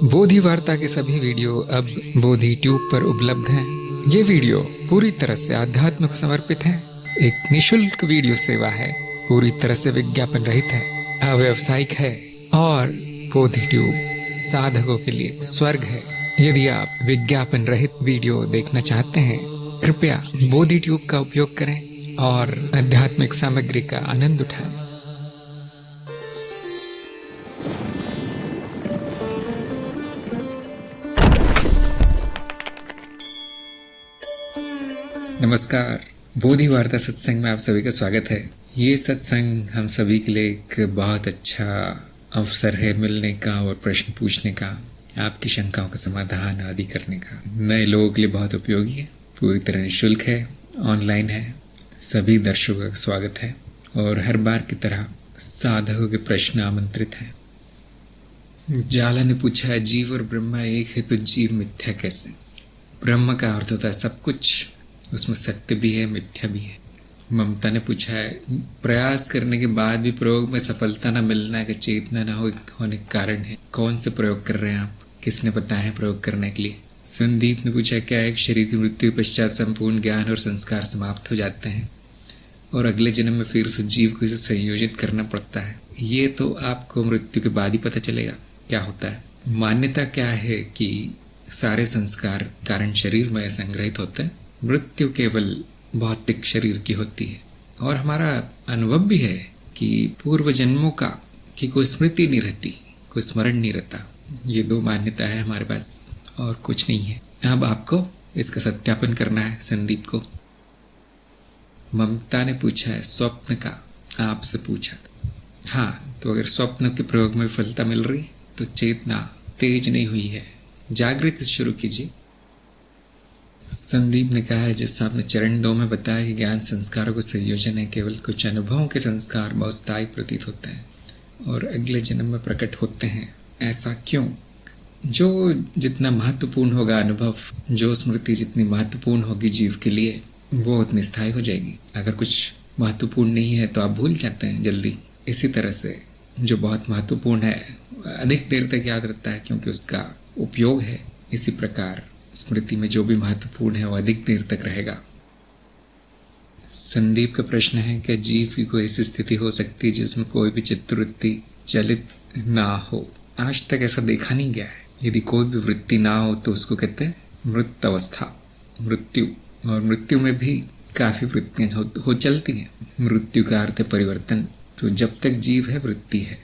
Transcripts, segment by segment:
बोधि वार्ता के सभी वीडियो अब बोधि ट्यूब पर उपलब्ध हैं। ये वीडियो पूरी तरह से आध्यात्म को समर्पित है। एक निशुल्क वीडियो सेवा है, पूरी तरह से विज्ञापन रहित है, अव्यावसायिक है और बोधि ट्यूब साधकों के लिए स्वर्ग है। यदि आप विज्ञापन रहित वीडियो देखना चाहते हैं, कृपया बोधि ट्यूब का उपयोग करें और आध्यात्मिक सामग्री का आनंद उठाएं। नमस्कार, बोधि वार्ता सत्संग में आप सभी का स्वागत है। ये सत्संग हम सभी के लिए एक बहुत अच्छा अवसर है मिलने का और प्रश्न पूछने का, आपकी शंकाओं का समाधान आदि करने का। नए लोगों के लिए बहुत उपयोगी है, पूरी तरह निःशुल्क है, ऑनलाइन है। सभी दर्शकों का स्वागत है और हर बार की तरह साधकों के प्रश्न आमंत्रित हैं। जाला ने पूछा है, जीव और ब्रह्मा एक है तो जीव मिथ्या कैसे? ब्रह्म का अर्थ होता है सब कुछ, उसमें सत्य भी है, मिथ्या भी है। ममता ने पूछा है, प्रयास करने के बाद भी प्रयोग में सफलता न मिलना का चेतना न होने के कारण है। कौन से प्रयोग कर रहे हैं आप? किसने बताया है प्रयोग करने के लिए? संदीप ने पूछा, क्या एक शरीर की मृत्यु के पश्चात संपूर्ण ज्ञान और संस्कार समाप्त हो जाते हैं और अगले जन्म में फिर से जीव को इसे संयोजित करना पड़ता है? ये तो आपको मृत्यु के बाद ही पता चलेगा क्या होता है। मान्यता क्या है कि सारे संस्कार कारण शरीर में संग्रहित होते हैं, मृत्यु केवल भौतिक शरीर की होती है। और हमारा अनुभव भी है कि पूर्व जन्मों का की कोई स्मृति नहीं रहती, कोई स्मरण नहीं रहता। ये दो मान्यता है हमारे पास और कुछ नहीं है। अब आपको इसका सत्यापन करना है संदीप को। ममता ने पूछा है, स्वप्न का आपसे पूछा था। हाँ, तो अगर स्वप्न के प्रयोग में विफलता मिल रही तो चेतना तेज नहीं हुई है, जागृति शुरू कीजिए। संदीप ने कहा है, जैसा आपने चरण 2 में बताया कि ज्ञान संस्कारों को संयोजन है, केवल कुछ अनुभवों के संस्कार बहुत स्थायी प्रतीत होते हैं और अगले जन्म में प्रकट होते हैं। ऐसा क्यों? जो जितना महत्वपूर्ण होगा अनुभव, जो स्मृति जितनी महत्वपूर्ण होगी जीव के लिए, वो उतनी स्थायी हो जाएगी। अगर कुछ महत्वपूर्ण नहीं है तो आप भूल जाते हैं जल्दी। इसी तरह से जो बहुत महत्वपूर्ण है अधिक देर तक याद रहता है क्योंकि उसका उपयोग है। इसी प्रकार स्मृति में जो भी महत्वपूर्ण है वो अधिक देर तक रहेगा। संदीप का प्रश्न है, क्या जीव की कोई ऐसी स्थिति हो सकती है जिसमें कोई भी चित्तवृत्ति चलित ना हो? आज तक ऐसा देखा नहीं गया है। यदि कोई भी वृत्ति ना हो तो उसको कहते हैं मृत अवस्था, मृत्यु। और मृत्यु में भी काफी वृत्तियां हो चलती हैं। मृत्यु का अर्थ है परिवर्तन। तो जब तक जीव है वृत्ति है।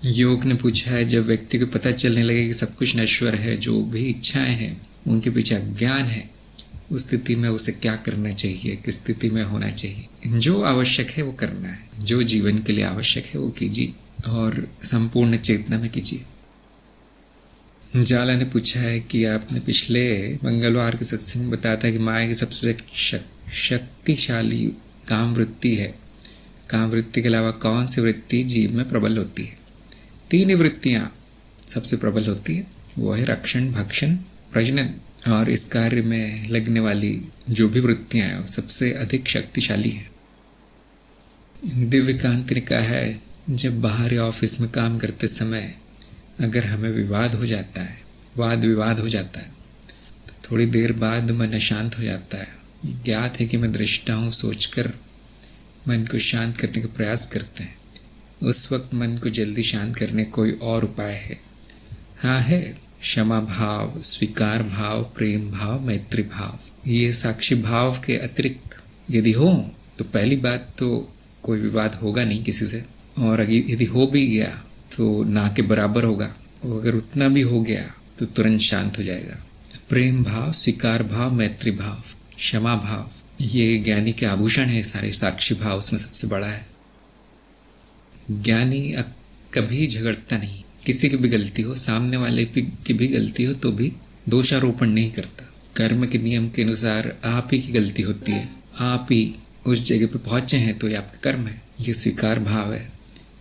योग ने पूछा है, जब व्यक्ति को पता चलने लगे कि सब कुछ नश्वर है, जो भी इच्छाएं हैं उनके पीछे अज्ञान है, उस स्थिति में उसे क्या करना चाहिए, किस स्थिति में होना चाहिए? जो आवश्यक है वो करना है, जो जीवन के लिए आवश्यक है वो कीजिए और संपूर्ण चेतना में कीजिए। जाला ने पूछा है कि आपने पिछले मंगलवार के सत्संग में बताया था कि माया की सबसे शक्तिशाली काम वृत्ति है। काम वृत्ति के अलावा कौन सी वृत्ति जीव में प्रबल होती है? 3 वृत्तियां सबसे प्रबल होती है, वो है रक्षण, भक्षण, प्रजनन। और इस कार्य में लगने वाली जो भी वृत्तियां हैं सबसे अधिक शक्तिशाली हैं। दिव्यकांत ने कहा है, जब बाहर या ऑफिस में काम करते समय अगर हमें विवाद हो जाता है, वाद विवाद हो जाता है, तो थोड़ी देर बाद मन अशांत हो जाता है। ज्ञात है कि मैं दृष्टा हूँ सोचकर मन को शांत करने का प्रयास करते हैं। उस वक्त मन को जल्दी शांत करने कोई और उपाय है? हाँ है, क्षमा भाव, स्वीकार भाव, प्रेम भाव, मैत्री भाव। ये साक्षी भाव के अतिरिक्त यदि हो तो पहली बात तो कोई विवाद होगा नहीं किसी से, और यदि हो भी गया तो ना के बराबर होगा। अगर उतना भी हो गया तो तुरंत शांत हो जाएगा। प्रेम भाव, स्वीकार भाव, मैत्री भाव, क्षमा भाव, ये ज्ञानी के आभूषण है सारे। साक्षी भाव उसमें सबसे बड़ा है। ज्ञानी कभी झगड़ता नहीं, किसी की भी गलती हो, सामने वाले की भी गलती हो तो भी दोषारोपण नहीं करता। कर्म के नियम के अनुसार आप ही की गलती होती है, आप ही उस जगह पे पहुंचे हैं तो ये आपका कर्म है। ये स्वीकार भाव है।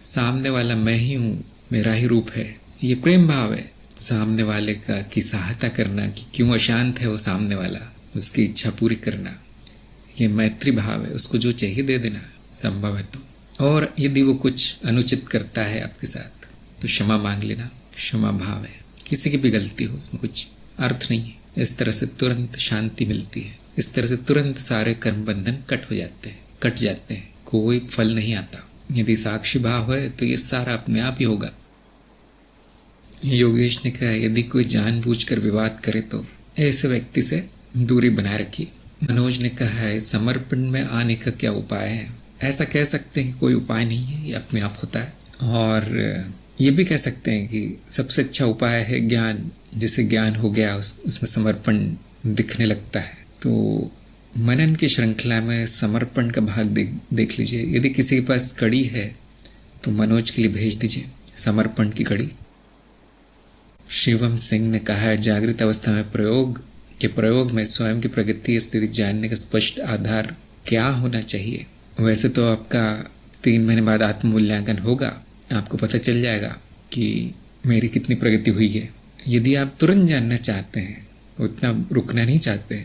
सामने वाला मैं ही हूँ, मेरा ही रूप है, ये प्रेम भाव है। सामने वाले की सहायता करना कि क्यों अशांत है वो सामने वाला, उसकी इच्छा पूरी करना, ये मैत्री भाव है। उसको जो चाहिए दे देना संभव है तो। और यदि वो कुछ अनुचित करता है आपके साथ तो क्षमा मांग लेना। क्षमा भाव है। किसी की भी गलती हो उसमें कुछ अर्थ नहीं है। इस तरह से तुरंत शांति मिलती है। इस तरह से तुरंत सारे कर्म बंधन कट जाते हैं, कोई फल नहीं आता। यदि साक्षी भाव है तो ये सारा अपने आप ही होगा। योगेश ने कहा यदि कोई जानबूझकर विवाद करे तो ऐसे व्यक्ति से दूरी बनाए रखिए। मनोज ने कहा है समर्पण में आने का क्या उपाय है? ऐसा कह सकते हैं कि कोई उपाय नहीं है, ये अपने आप होता है। और ये भी कह सकते हैं कि सबसे अच्छा उपाय है ज्ञान। जिसे ज्ञान हो गया उसमें समर्पण दिखने लगता है। तो मनन की श्रृंखला में समर्पण का भाग देख लीजिए। यदि किसी के पास कड़ी है तो मनोज के लिए भेज दीजिए समर्पण की कड़ी। शिवम सिंह ने कहा है जागृत अवस्था में प्रयोग में स्वयं की प्रगति स्थिति जानने का स्पष्ट आधार क्या होना चाहिए? वैसे तो आपका 3 महीने बाद आत्म मूल्यांकन होगा, आपको पता चल जाएगा कि मेरी कितनी प्रगति हुई है। यदि आप तुरंत जानना चाहते हैं, उतना रुकना नहीं चाहते,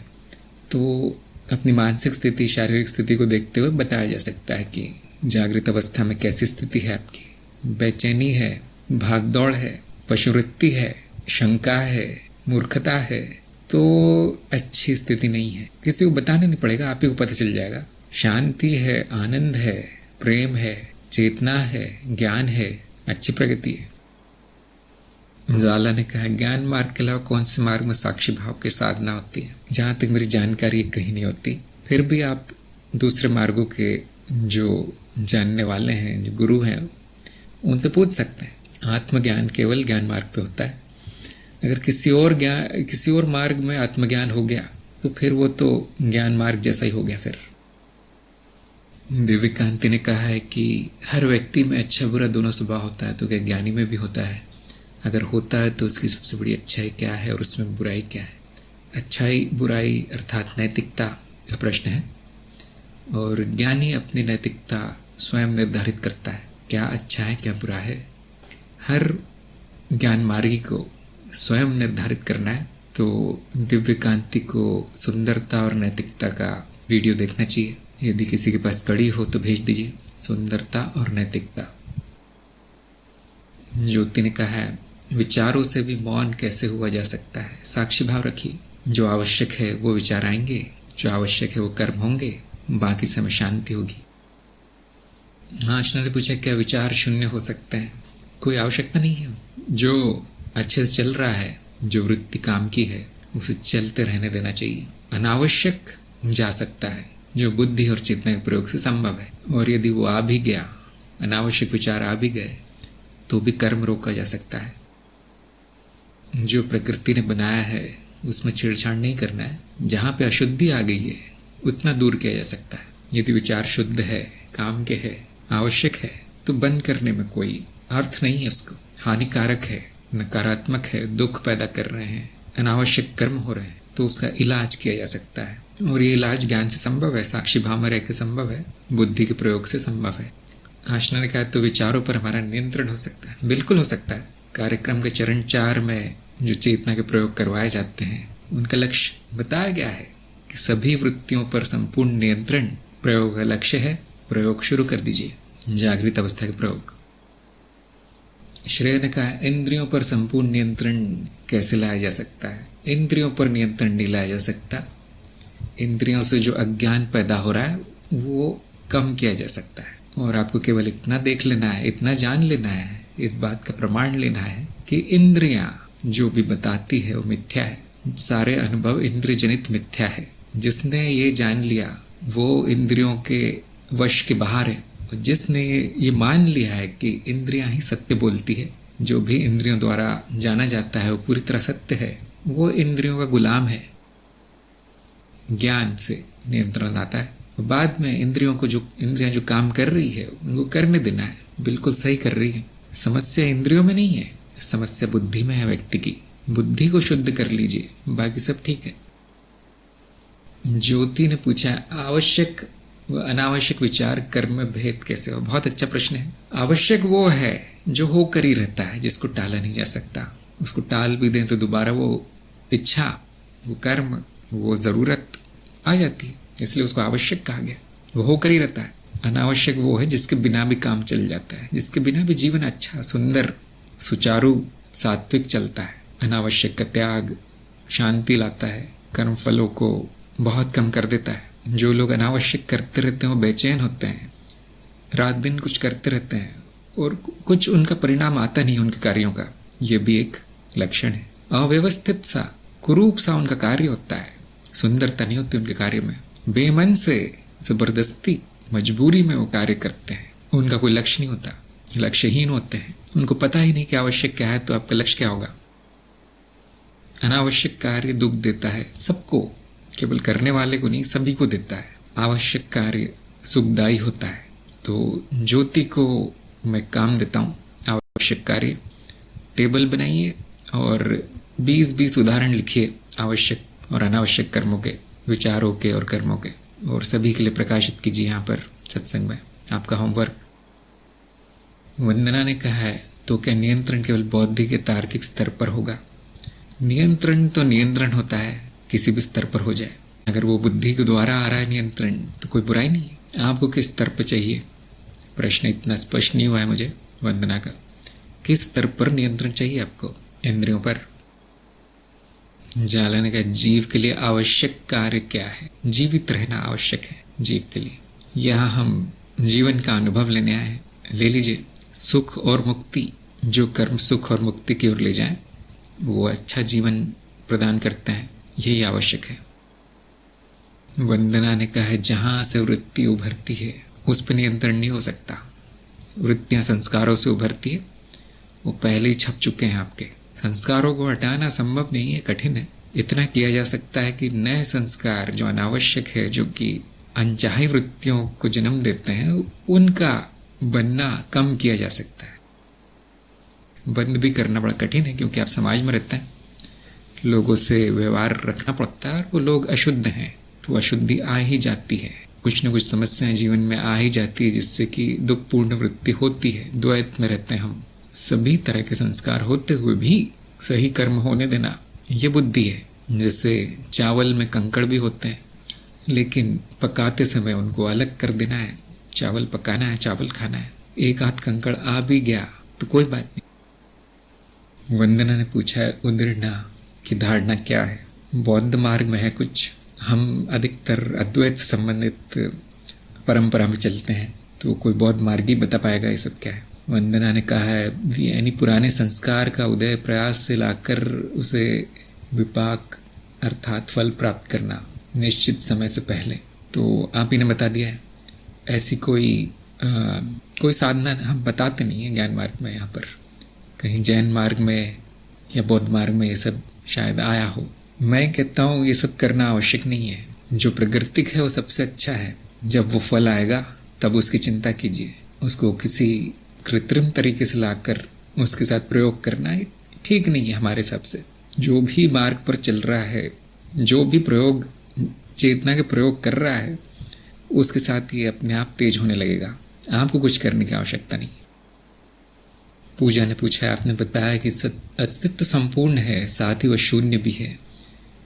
तो अपनी मानसिक स्थिति, शारीरिक स्थिति को देखते हुए बताया जा सकता है कि जागृत अवस्था में कैसी स्थिति है आपकी। बेचैनी है, भागदौड़ है, पशुवृत्ति है, शंका है, मूर्खता है, तो अच्छी स्थिति नहीं है। किसी को बताना नहीं पड़ेगा, आप ही को पता चल जाएगा। शांति है, आनंद है, प्रेम है, चेतना है, ज्ञान है, अच्छी प्रगति है। ज्वाला ने कहा ज्ञान मार्ग के अलावा कौन से मार्ग में साक्षी भाव की साधना होती है? जहाँ तक मेरी जानकारी कहीं नहीं होती। फिर भी आप दूसरे मार्गों के जो जानने वाले हैं, जो गुरु हैं, उनसे पूछ सकते हैं। आत्मज्ञान केवल ज्ञान मार्ग पे होता है। अगर किसी और मार्ग में आत्मज्ञान हो गया तो फिर वो तो ज्ञान मार्ग जैसा ही हो गया। फिर दिव्यकांति ने कहा है कि हर व्यक्ति में अच्छा बुरा दोनों स्वभाव होता है, तो क्या ज्ञानी में भी होता है? अगर होता है तो उसकी सबसे बड़ी अच्छाई क्या है और उसमें बुराई क्या है? अच्छाई बुराई अर्थात नैतिकता का प्रश्न है, और ज्ञानी अपनी नैतिकता स्वयं निर्धारित करता है, क्या अच्छा है क्या बुरा है। हर ज्ञान मार्गी को स्वयं निर्धारित करना है। तो दिव्यकांति को सुंदरता और नैतिकता का वीडियो देखना चाहिए। यदि किसी के पास कड़ी हो तो भेज दीजिए, सुंदरता और नैतिकता। ज्योति ने कहा है विचारों से भी मौन कैसे हुआ जा सकता है? साक्षी भाव रखिए। जो आवश्यक है वो विचार आएंगे, जो आवश्यक है वो कर्म होंगे, बाकी समय शांति होगी। आशना ने पूछा क्या विचार शून्य हो सकते हैं? कोई आवश्यकता नहीं है। जो अच्छे से चल रहा है, जो वृत्ति काम की है, उसे चलते रहने देना चाहिए। अनावश्यक जा सकता है जो बुद्धि और चेतना के प्रयोग से संभव है। और यदि वो आ भी गया, अनावश्यक विचार आ भी गए, तो भी कर्म रोका जा सकता है। जो प्रकृति ने बनाया है उसमें छेड़छाड़ नहीं करना है। जहाँ पे अशुद्धि आ गई है उतना दूर किया जा सकता है। यदि विचार शुद्ध है, काम के है, आवश्यक है, तो बंद करने में कोई अर्थ नहीं है। उसको हानिकारक है, नकारात्मक है, दुख पैदा कर रहे हैं, अनावश्यक कर्म हो रहे हैं, तो उसका इलाज किया जा सकता है। और ये इलाज ज्ञान से संभव है, साक्षी भाव में रह के संभव है, बुद्धि के प्रयोग से संभव है। आशना ने कहा तो विचारों पर हमारा नियंत्रण हो सकता है। बिल्कुल हो सकता है। कार्यक्रम के चरण 4 में जो चेतना के प्रयोग करवाए जाते हैं, उनका लक्ष्य बताया गया है कि सभी वृत्तियों पर संपूर्ण नियंत्रण प्रयोग का लक्ष्य है। प्रयोग शुरू कर दीजिए, जागृत अवस्था के प्रयोग। श्रेय ने कहा इंद्रियों पर संपूर्ण नियंत्रण कैसे लाया जा सकता है? इंद्रियों पर नियंत्रण नहीं लाया जा सकता। इंद्रियों से जो अज्ञान पैदा हो रहा है वो कम किया जा सकता है। और आपको केवल इतना देख लेना है, इतना जान लेना है, इस बात का प्रमाण लेना है कि इंद्रियां जो भी बताती है वो मिथ्या है। सारे अनुभव इंद्रिय जनित मिथ्या है। जिसने ये जान लिया वो इंद्रियों के वश के बाहर है। और जिसने ये मान लिया है कि इंद्रियां ही सत्य बोलती है, जो भी इंद्रियों द्वारा जाना जाता है वो पूरी तरह सत्य है, वो इंद्रियों का गुलाम है। ज्ञान से नियंत्रण आता है। बाद में इंद्रियां जो काम कर रही है उनको करने देना है। बिल्कुल सही कर रही है। समस्या इंद्रियों में नहीं है, समस्या बुद्धि में है। व्यक्ति की बुद्धि को शुद्ध कर लीजिए, बाकी सब ठीक है। ज्योति ने पूछा आवश्यक व अनावश्यक विचार कर्म में भेद कैसे हो? बहुत अच्छा प्रश्न है। आवश्यक वो है जो होकर ही रहता है, जिसको टाला नहीं जा सकता। उसको टाल भी दें तो दोबारा वो इच्छा, वो कर्म, वो जरूरत आ जाती है, इसलिए उसको आवश्यक कहा गया। वो होकर ही रहता है। अनावश्यक वो है जिसके बिना भी काम चल जाता है, जिसके बिना भी जीवन अच्छा, सुंदर, सुचारू सात्विक चलता है, अनावश्यक का त्याग शांति लाता है, कर्म फलों को बहुत कम कर देता है। जो लोग अनावश्यक करते रहते हैं वो बेचैन होते हैं, रात दिन कुछ करते रहते हैं और कुछ उनका परिणाम आता नहीं उनके कार्यों का, ये भी एक लक्षण है। अव्यवस्थित सा, कुरूप सा उनका कार्य होता है, सुंदरता नहीं होती उनके कार्य में, बेमन से जबरदस्ती मजबूरी में वो कार्य करते हैं, उनका कोई लक्ष्य नहीं होता, लक्ष्यहीन होते हैं, उनको पता ही नहीं कि आवश्यक क्या है तो आपका लक्ष्य क्या होगा। अनावश्यक कार्य दुख देता है सबको, केवल करने वाले को नहीं सभी को देता है। आवश्यक कार्य सुखदायी होता है। तो ज्योति को मैं काम देता हूँ, आवश्यक कार्य टेबल बनाइए और 20-20 उदाहरण लिखिए आवश्यक और अनावश्यक कर्मों के, विचारों के और कर्मों के, और सभी के लिए प्रकाशित कीजिए यहाँ पर सत्संग में, आपका होमवर्क। वंदना ने कहा है तो क्या नियंत्रण केवल बौद्धिक या तार्किक स्तर पर होगा? नियंत्रण तो नियंत्रण होता है, किसी भी स्तर पर हो जाए। अगर वो बुद्धि के द्वारा आ रहा है नियंत्रण तो कोई बुराई नहीं है। आपको किस स्तर पर चाहिए? प्रश्न इतना स्पष्ट नहीं हुआ है मुझे वंदना का। किस स्तर पर नियंत्रण चाहिए आपको? इंद्रियों पर? जाला ने कहा जीव के लिए आवश्यक कार्य क्या है? जीवित रहना आवश्यक है जीव के लिए। यहाँ हम जीवन का अनुभव लेने आए हैं, ले लीजिए। सुख और मुक्ति, जो कर्म सुख और मुक्ति की ओर ले जाएं, वो अच्छा जीवन प्रदान करते हैं, यही आवश्यक है। वंदना ने कहा है जहाँ से वृत्ति उभरती है उस पर नियंत्रण नहीं हो सकता। वृत्तियाँ संस्कारों से उभरती है, वो पहले ही छप चुके हैं आपके। संस्कारों को हटाना संभव नहीं है, कठिन है। इतना किया जा सकता है कि नए संस्कार जो अनावश्यक है, जो कि अनचाही वृत्तियों को जन्म देते हैं, उनका बनना कम किया जा सकता है। बंद भी करना बड़ा कठिन है क्योंकि आप समाज में रहते हैं, लोगों से व्यवहार रखना पड़ता है और वो लोग अशुद्ध हैं तो अशुद्धि आ ही जाती है। कुछ न कुछ समस्याएं जीवन में आ ही जाती है जिससे कि दुखपूर्ण वृत्ति होती है। द्वैत में रहते हैं हम। सभी तरह के संस्कार होते हुए भी सही कर्म होने देना, ये बुद्धि है। जैसे चावल में कंकड़ भी होते हैं, लेकिन पकाते समय उनको अलग कर देना है। चावल पकाना है, चावल खाना है। एक आध कंकड़ आ भी गया तो कोई बात नहीं। वंदना ने पूछा है उद्दंडना की धारणा क्या है? बौद्ध मार्ग में है कुछ। हम अधिकतर अद्वैत से संबंधित परंपरा में चलते हैं, तो कोई बौद्ध मार्ग ही बता पाएगा ये सब क्या है। वंदना ने कहा है यानी पुराने संस्कार का उदय प्रयास से लाकर उसे विपाक अर्थात फल प्राप्त करना निश्चित समय से पहले। तो आप ही ने बता दिया है। ऐसी कोई साधना हम बताते नहीं है ज्ञान मार्ग में। यहाँ पर कहीं जैन मार्ग में या बौद्ध मार्ग में ये सब शायद आया हो। मैं कहता हूँ ये सब करना आवश्यक नहीं है। जो प्राकृतिक है वो सबसे अच्छा है। जब वो फल आएगा तब उसकी चिंता कीजिए। उसको किसी कृत्रिम तरीके से लाकर उसके साथ प्रयोग करना ठीक नहीं है हमारे हिसाब से। जो भी मार्ग पर चल रहा है, जो भी प्रयोग चेतना के प्रयोग कर रहा है, उसके साथ ये अपने आप तेज होने लगेगा। आपको कुछ करने की आवश्यकता नहीं। पूजा ने पूछा, आपने बताया कि अस्तित्व संपूर्ण है, साथ ही वह शून्य भी है।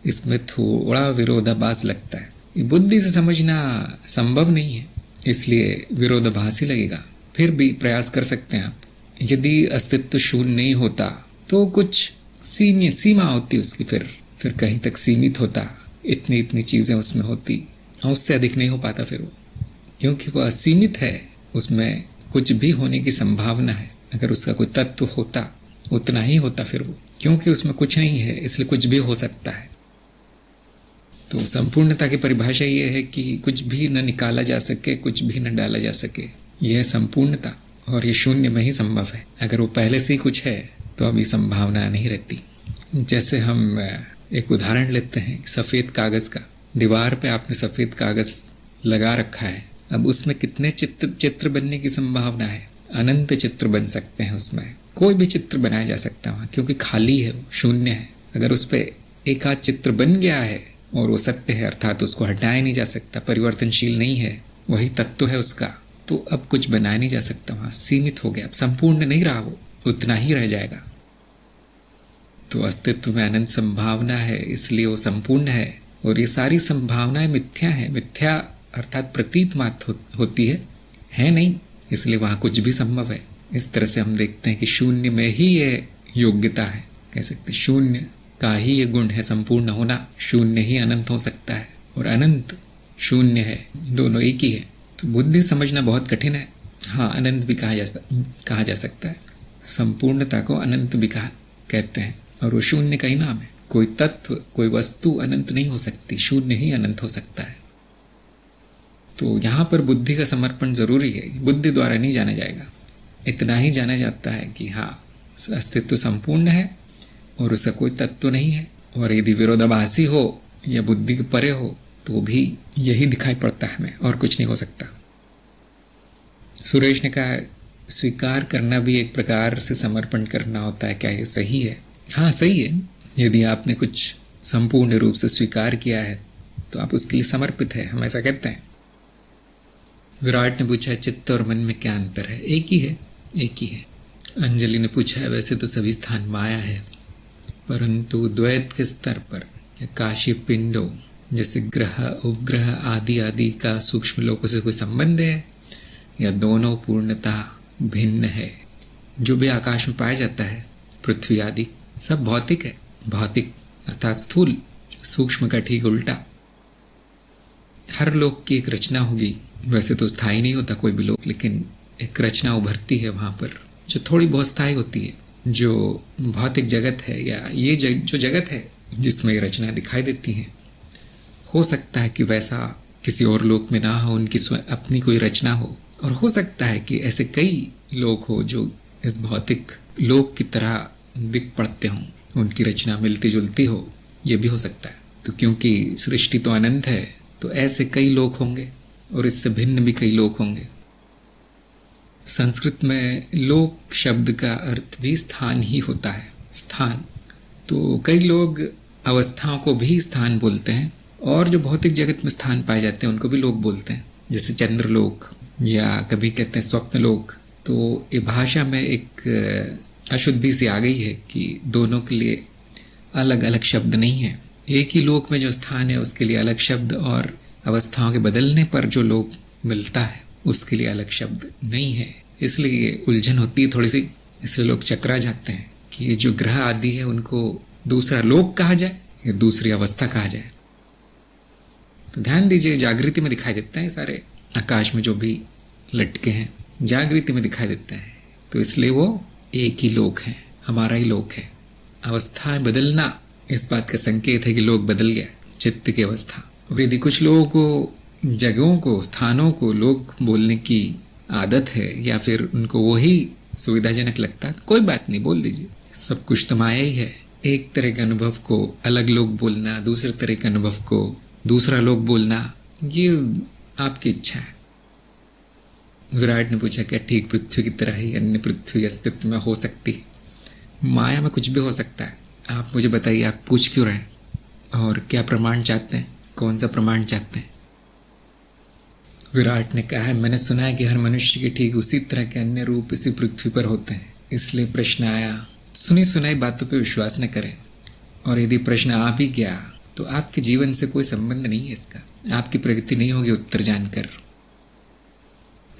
इसमें थोड़ा विरोधाभास लगता है। ये बुद्धि से समझना संभव नहीं है, इसलिए विरोधाभास ही लगेगा। फिर भी प्रयास कर सकते हैं आप। यदि अस्तित्व शून्य नहीं होता तो कुछ सीमा होती उसकी, फिर कहीं तक सीमित होता, इतनी चीज़ें उसमें होती, उससे अधिक नहीं हो पाता फिर वो, क्योंकि वो असीमित है। उसमें कुछ भी होने की संभावना है। अगर उसका कोई तत्व होता उतना ही होता फिर वो, क्योंकि उसमें कुछ नहीं है इसलिए कुछ भी हो सकता है। तो संपूर्णता की परिभाषा ये है कि कुछ भी न निकाला जा सके, कुछ भी न डाला जा सके। यह संपूर्णता, और ये शून्य में ही संभव है। अगर वो पहले से ही कुछ है तो अब ये संभावना नहीं रहती। जैसे हम एक उदाहरण लेते हैं सफ़ेद कागज़ का। दीवार पे आपने सफ़ेद कागज़ लगा रखा है, अब उसमें कितने चित्र बनने की संभावना है? अनंत चित्र बन सकते हैं उसमें। कोई भी चित्र बनाया जा सकता है वहाँ, क्योंकि खाली है, शून्य है। अगर उस पर एक आध चित्र बन गया है और वो सत्य है, अर्थात उसको हटाया नहीं जा सकता, परिवर्तनशील नहीं है, वही तत्व है उसका, तो अब कुछ बनाया नहीं जा सकता वहाँ, सीमित हो गया। अब संपूर्ण नहीं रहा, वो उतना ही रह जाएगा। तो अस्तित्व में अनंत संभावना है, इसलिए वो संपूर्ण है। और ये सारी संभावनाएं मिथ्या है। मिथ्या अर्थात प्रतीत मात्र होती है नहीं, इसलिए वहाँ कुछ भी संभव है। इस तरह से हम देखते हैं कि शून्य में ही योग्यता है, कह सकते शून्य का ही ये गुण है संपूर्ण होना। शून्य ही अनंत हो सकता है और अनंत शून्य है, दोनों एक ही है। तो बुद्धि समझना बहुत कठिन है। हाँ, अनंत भी कहा जा सकता है। संपूर्णता को अनंत भी कहते हैं और वो शून्य का ही नाम है। कोई तत्व, कोई वस्तु अनंत नहीं हो सकती, शून्य ही अनंत हो सकता है। तो यहाँ पर बुद्धि का समर्पण जरूरी है। बुद्धि द्वारा नहीं जाना जाएगा, इतना ही जाना जाता है कि हाँ, अस्तित्व संपूर्ण है और उसका कोई तत्व नहीं है। और यदि विरोधाभासी हो या बुद्धि के परे हो तो भी यही दिखाई पड़ता है हमें, और कुछ नहीं हो सकता। सुरेश ने कहा स्वीकार करना भी एक प्रकार से समर्पण करना होता है, क्या ये सही है? हाँ, सही है। यदि आपने कुछ संपूर्ण रूप से स्वीकार किया है तो आप उसके लिए समर्पित है, हम ऐसा कहते हैं। विराट ने पूछा चित्त और मन में क्या अंतर है? एक ही है, एक ही है। अंजलि ने पूछा है वैसे तो सभी स्थान माया है, परंतु द्वैत के स्तर पर या काशी पिंडों जैसे ग्रह, उपग्रह आदि आदि का सूक्ष्म लोकों से कोई संबंध है या दोनों पूर्णता भिन्न है? जो भी आकाश में पाया जाता है, पृथ्वी आदि, सब भौतिक है। भौतिक अर्थात स्थूल, सूक्ष्म का ठीक उल्टा। हर लोक की एक रचना होगी। वैसे तो स्थायी नहीं होता कोई भी लोक, लेकिन एक रचना उभरती है वहाँ पर जो थोड़ी बहुत स्थायी होती है। जो भौतिक जगत है या ये जो जगत है जिसमें ये रचना दिखाई देती है, हो सकता है कि वैसा किसी और लोक में ना हो, उनकी अपनी कोई रचना हो। और हो सकता है कि ऐसे कई लोक हो जो इस भौतिक लोक की तरह दिख पड़ते हों, उनकी रचना मिलती जुलती हो, ये भी हो सकता है। तो क्योंकि सृष्टि तो अनंत है, तो ऐसे कई लोक होंगे और इससे भिन्न भी कई लोक होंगे। संस्कृत में लोक शब्द का अर्थ भी स्थान ही होता है, स्थान। तो कई लोग अवस्थाओं को भी स्थान बोलते हैं और जो भौतिक जगत में स्थान पाए जाते हैं उनको भी लोक बोलते हैं, जैसे चंद्रलोक या कभी कहते हैं स्वप्नलोक। तो ये भाषा में एक अशुद्धि सी आ गई है कि दोनों के लिए अलग अलग शब्द नहीं है। एक ही लोक में जो स्थान है उसके लिए अलग शब्द, और अवस्थाओं के बदलने पर जो लोक मिलता है उसके लिए अलग शब्द नहीं है। इसलिए उलझन होती है थोड़ी सी, इसलिए लोग चकरा जाते हैं कि ये जो ग्रह आदि है उनको दूसरा लोक कहा जाए या दूसरी अवस्था कहा जाए। तो ध्यान दीजिए, जागृति में दिखाई देते हैं सारे आकाश में जो भी लटके हैं, जागृति में दिखाई देते हैं। तो इसलिए वो एक ही लोक है, हमारा ही लोक है। अवस्थाएं बदलना इस बात का संकेत है कि लोक बदल गया, चित्त की अवस्था। और यदि कुछ लोगों को जगहों को, स्थानों को लोक बोलने की आदत है या फिर उनको वही सुविधाजनक लगता है, कोई बात नहीं, बोल दीजिए। सब कुछ तो माया ही है। एक तरह के अनुभव को अलग लोक बोलना, दूसरे तरह के अनुभव को दूसरा लोक बोलना, ये आपकी इच्छा है। विराट ने पूछा क्या ठीक पृथ्वी की तरह ही अन्य पृथ्वी अस्तित्व में हो सकती है? माया में कुछ भी हो सकता है। आप मुझे बताइए, आप पूछ क्यों रहे हैं और क्या प्रमाण चाहते हैं? कौन सा प्रमाण चाहते हैं? विराट ने कहा है मैंने सुना है कि हर मनुष्य के ठीक उसी तरह के अन्य रूप इसी पृथ्वी पर होते हैं, इसलिए प्रश्न आया। सुनी सुनाई बातों पर विश्वास न करें, और यदि प्रश्न आ भी गया तो आपके जीवन से कोई संबंध नहीं है इसका। आपकी प्रगति नहीं होगी उत्तर जानकर।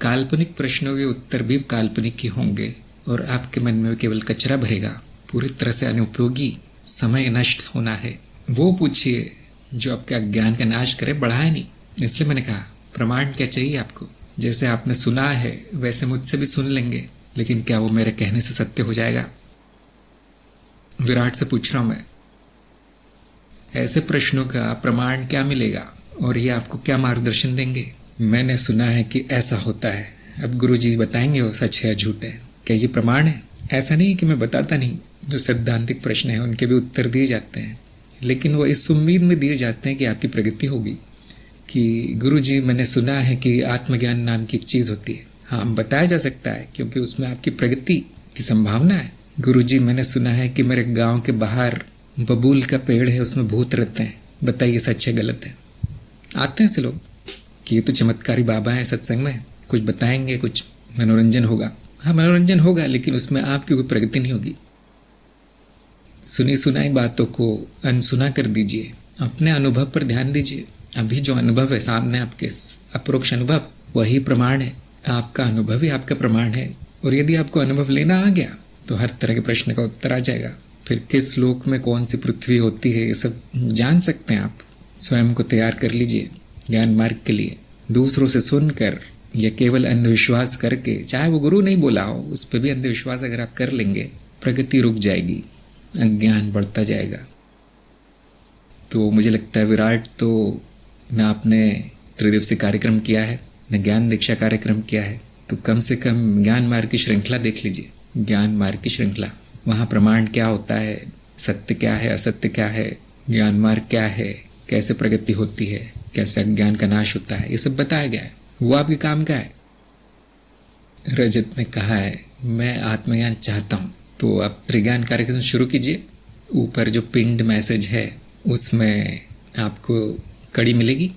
काल्पनिक प्रश्नों के उत्तर भी काल्पनिक ही होंगे और आपके मन में केवल कचरा भरेगा, पूरी तरह से अनुपयोगी, समय नष्ट होना है। वो पूछिए जो आपके अज्ञान का नाश करे, बढ़ाए नहीं। इसलिए मैंने कहा प्रमाण क्या चाहिए आपको? जैसे आपने सुना है वैसे मुझसे भी सुन लेंगे, लेकिन क्या वो मेरे कहने से सत्य हो जाएगा? विराट से पूछ रहा हूं मैं, ऐसे प्रश्नों का प्रमाण क्या मिलेगा और ये आपको क्या मार्गदर्शन देंगे? मैंने सुना है कि ऐसा होता है, अब गुरुजी बताएंगे वो सच है या झूठ है। क्या ये प्रमाण है? ऐसा नहीं कि मैं बताता नहीं, जो सैद्धांतिक प्रश्न है उनके भी उत्तर दिए जाते हैं, लेकिन वो इस उम्मीद में दिए जाते हैं कि आपकी प्रगति होगी। कि गुरुजी मैंने सुना है कि आत्मज्ञान नाम की एक चीज़ होती है। हाँ, बताया जा सकता है क्योंकि उसमें आपकी प्रगति की संभावना है। गुरुजी मैंने सुना है कि मेरे गांव के बाहर बबूल का पेड़ है, उसमें भूत रहते हैं, बताइए सच है गलत है? आते हैं से लोग कि ये तो चमत्कारी बाबा है, सत्संग में कुछ बताएंगे, कुछ मनोरंजन होगा। हाँ, मनोरंजन होगा, लेकिन उसमें आपकी कोई प्रगति नहीं होगी। सुनी सुनाई बातों को अनसुना कर दीजिए, अपने अनुभव पर ध्यान दीजिए। अभी जो अनुभव है सामने आपके, अपरोक्ष अनुभव, वही प्रमाण है। आपका अनुभव ही आपका प्रमाण है। और यदि आपको अनुभव लेना आ गया तो हर तरह के प्रश्न का उत्तर आ जाएगा। फिर किस लोक में कौन सी पृथ्वी होती है, ये सब जान सकते हैं आप। स्वयं को तैयार कर लीजिए ज्ञान मार्ग के लिए। दूसरों से सुनकर या केवल अंधविश्वास करके, चाहे वो गुरु नहीं बोला हो, उस पर भी अंधविश्वास अगर आप कर लेंगे, प्रगति रुक जाएगी, अज्ञान बढ़ता जाएगा। तो मुझे लगता है विराट तो न आपने त्रिदिवसीय कार्यक्रम किया है, न ज्ञान दीक्षा कार्यक्रम किया है, तो कम से कम ज्ञान मार्ग की श्रृंखला देख लीजिए। ज्ञान मार्ग की श्रृंखला, वहाँ प्रमाण क्या होता है, सत्य क्या है, असत्य क्या है, ज्ञान मार्ग क्या है, कैसे प्रगति होती है, कैसे अज्ञान का नाश होता है, ये सब बताया गया है। वो आपके काम का है। रजत ने कहा है मैं आत्मज्ञान चाहता हूँ, तो आप त्रिज्ञान कार्यक्रम शुरू कीजिए। ऊपर जो पिंड मैसेज है उसमें आपको कड़ी मिलेगी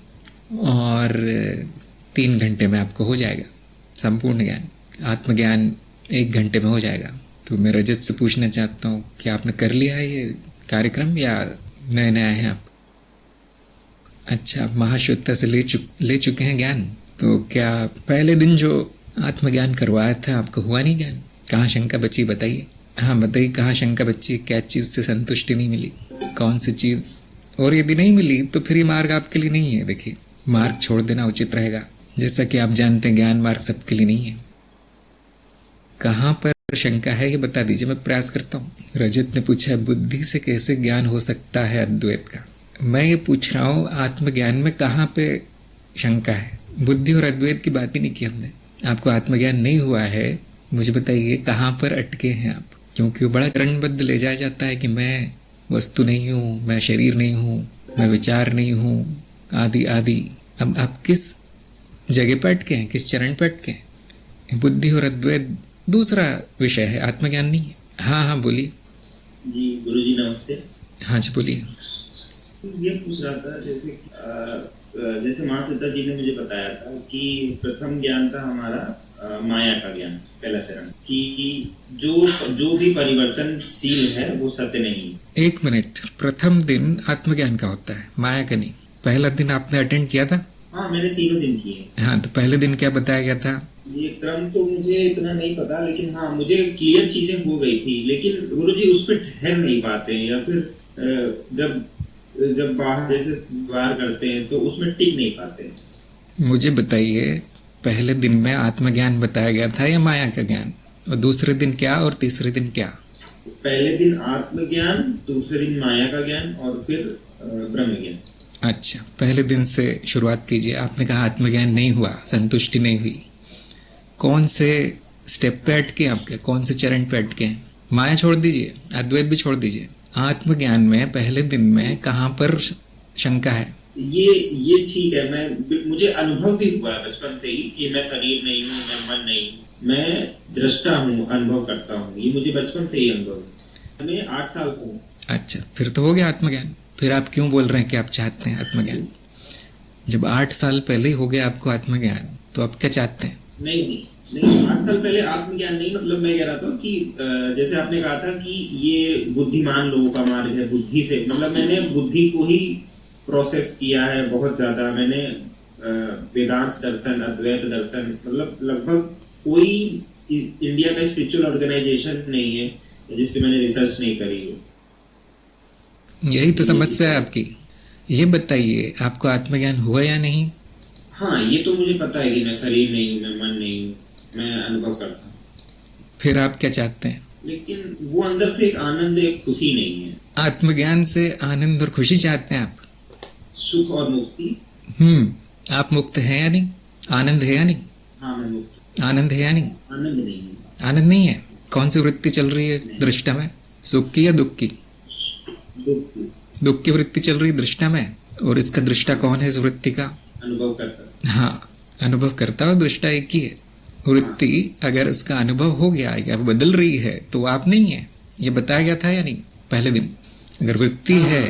और 3 घंटे में आपको हो जाएगा संपूर्ण ज्ञान। आत्मज्ञान 1 घंटे में हो जाएगा। तो मैं रजत से पूछना चाहता हूँ कि आपने कर लिया है ये कार्यक्रम या नए नए हैं आप? अच्छा, आप महाश्वेता से ले चुके हैं ज्ञान। तो क्या पहले दिन जो आत्मज्ञान करवाया था आपको हुआ नहीं ज्ञान? कहाँ शंका बची, बताइए। हाँ बताइए, कहाँ शंका बची, क्या चीज़ से संतुष्टि नहीं मिली, कौन सी चीज़? और यदि नहीं मिली तो फिर ये मार्ग आपके लिए नहीं है। देखिए, मार्ग छोड़ देना उचित रहेगा। जैसा कि आप जानते हैं ज्ञान मार्ग सबके लिए नहीं है। कहाँ पर शंका है ये बता दीजिए, मैं प्रयास करता हूँ। रजत ने पूछा बुद्धि से कैसे ज्ञान हो सकता है अद्वैत का। मैं ये पूछ रहा हूँ आत्मज्ञान में कहाँ पे शंका है? बुद्धि और अद्वैत की बात ही नहीं की हमने। आपको आत्मज्ञान नहीं हुआ है, मुझे बताइए कहाँ पर अटके हैं आप? क्योंकि वो बड़ा चरणबद्ध ले जाया जाता है कि मैं वस्तु नहीं हूँ, मैं शरीर नहीं हूँ, मैं विचार नहीं हूँ, आदि आदि। अब आप किस जगह पर अटके हैं, किस चरण पर अटके हैं? बुद्धि और अद्वैत दूसरा विषय है, आत्मज्ञान नहीं है। हाँ हाँ बोलिए जी। गुरुजी नमस्ते। हाँ जी बोलिए। ये पूछ रहा था जैसे महाश्वेता जी ने मुझे बताया था कि प्रथम ज्ञान था हमारा माया का ज्ञान, पहला चरण, कि जो भी परिवर्तनशील है वो सत्य नहीं। 1 मिनट, प्रथम दिन आत्मज्ञान का होता है, माया का नहीं। पहला दिन आपने अटेंड किया था? हाँ, मैंने 3 दिन किए। हाँ, तो पहले दिन क्या बताया गया था? ये क्रम तो मुझे इतना नहीं पता, लेकिन हाँ मुझे क्लियर चीजें हो गई थी। लेकिन गुरुजी उस पर ठहर नहीं पाते हैं, या फिर जब बाहर जैसे बाहर करते हैं तो उसमें टिक नहीं पाते। मुझे बताइए, पहले दिन में आत्मज्ञान बताया गया था या माया का ज्ञान? और दूसरे दिन क्या और तीसरे दिन क्या? पहले दिन आत्मज्ञान, दूसरे दिन माया का ज्ञान और फिर ब्रह्म ज्ञान। अच्छा, पहले दिन से शुरुआत कीजिए। आपने कहा आत्मज्ञान नहीं हुआ, संतुष्टि नहीं हुई। कौन से स्टेप पे अटके आपके, कौन से चरण पे अटके? माया छोड़ दीजिए, अद्वैत भी छोड़ दीजिए। आत्मज्ञान में पहले दिन में कहाँ पर शंका है? ये ठीक है। मुझे अनुभव भी हुआ है बचपन से ही कि मैं शरीर नहीं हूँ, मैं मन नहीं हूँ, मैं दृष्टा हूँ, अनुभव करता हूँ। ये मुझे बचपन से ही अनुभव है। मैं 8 साल से हूँ। अच्छा, फिर तो हो गया आत्मज्ञान। फिर आप क्यों बोल रहे हैं कि आप चाहते हैं आत्मज्ञान? जब 8 साल पहले ही हो गया आपको आत्मज्ञान, तो आप क्या चाहते हैं? नहीं, 8 साल पहले आत्मज्ञान नहीं, मतलब मैं कह रहा था कि जैसे आपने कहा था कि ये बुद्धिमान लोगों का मार्ग है, बुद्धि से, मतलब मैंने बुद्धि को ही प्रोसेस किया है बहुत ज्यादा। मैंने वेदांत दर्शन, अद्वैत दर्शन, मतलब लगभग कोई इंडिया का स्पिरिचुअल ऑर्गेनाइजेशन नहीं है जिस पे मैंने रिसर्च नहीं करी हो। यही तो समस्या है आपकी। ये बताइए, आपको आत्मज्ञान हुआ या नहीं? हाँ, ये तो मुझे पता है कि मैं शरीर नहीं हूँ, मैं मन नहीं हूँ, मैं अनुभव करता हूँ। फिर आप क्या चाहते हैं? लेकिन वो अंदर से एक आनंद, एक खुशी नहीं है। आत्मज्ञान से आनंद और खुशी चाहते हैं आप? सुख और मुक्ति। आप मुक्त हैं या नहीं? आनंद है या नहीं? हाँ, मैं मुक्त। आनंद है या नहीं? आनंद नहीं है। आनंद नहीं है। कौन सी वृत्ति चल रही है दृष्टा में, सुख की या दुख की? दुख की वृत्ति चल रही दृष्टा में। और इसका दृष्टा कौन है इस वृत्ति का? अनुभव करता। हाँ, अनुभव करता और दृष्टा एक ही है। वृत्ति अगर उसका अनुभव हो गया या बदल रही है तो आप नहीं है, ये बताया गया था या नहीं पहले दिन? अगर वृत्ति है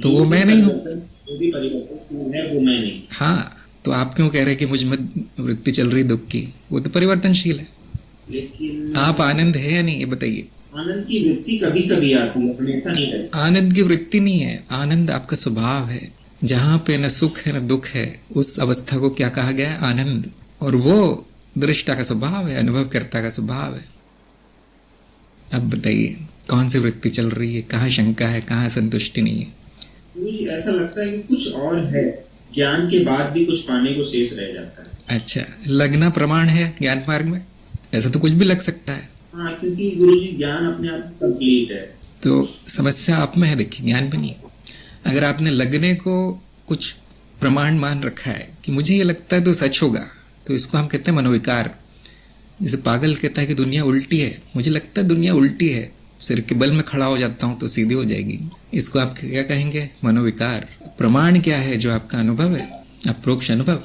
तो वो मैं नहीं हूँ। जो भी परिवर्तन है वो मैं नहीं। हाँ, तो आप क्यों कह रहे हैं कि मुझ में वृत्ति चल रही दुख की? वो तो परिवर्तनशील है। लेकिन आप आनंद है या नहीं, ये बताइए। आनंद की वृत्ति कभी कभी आती है, हमेशा नहीं रहती। आनंद की वृत्ति नहीं है, आनंद आपका स्वभाव है। जहाँ पे न सुख है न दुख है, उस अवस्था को क्या कहा गया है? आनंद। और वो दृष्टा का स्वभाव है, अनुभवकर्ता का स्वभाव है। अब बताइए कौन सी वृत्ति चल रही है, कहाँ शंका है, कहाँ संतुष्टि नहीं है? मुझे ऐसा लगता है कि कुछ और है, ज्ञान के बाद भी कुछ पाने को शेष रह जाता है। अच्छा, लगना प्रमाण है ज्ञान मार्ग में? ऐसा तो कुछ भी लग सकता है। हाँ, क्योंकि गुरुजी ज्ञान अपने आप कंप्लीट है। तो समस्या आप में है, देखिए, ज्ञान में नहीं है। अगर आपने लगने को कुछ प्रमाण मान रखा है कि मुझे ये लगता है तो सच होगा, तो इसको हम कहते हैं मनोविकार। जैसे पागल कहता है कि दुनिया उल्टी है, मुझे लगता है दुनिया उल्टी है, सिर के बल में खड़ा हो जाता हूं तो सीधी हो जाएगी, इसको आप क्या कहेंगे? मनोविकार। प्रमाण क्या है? जो आपका अनुभव है, अप्रोक्ष अनुभव।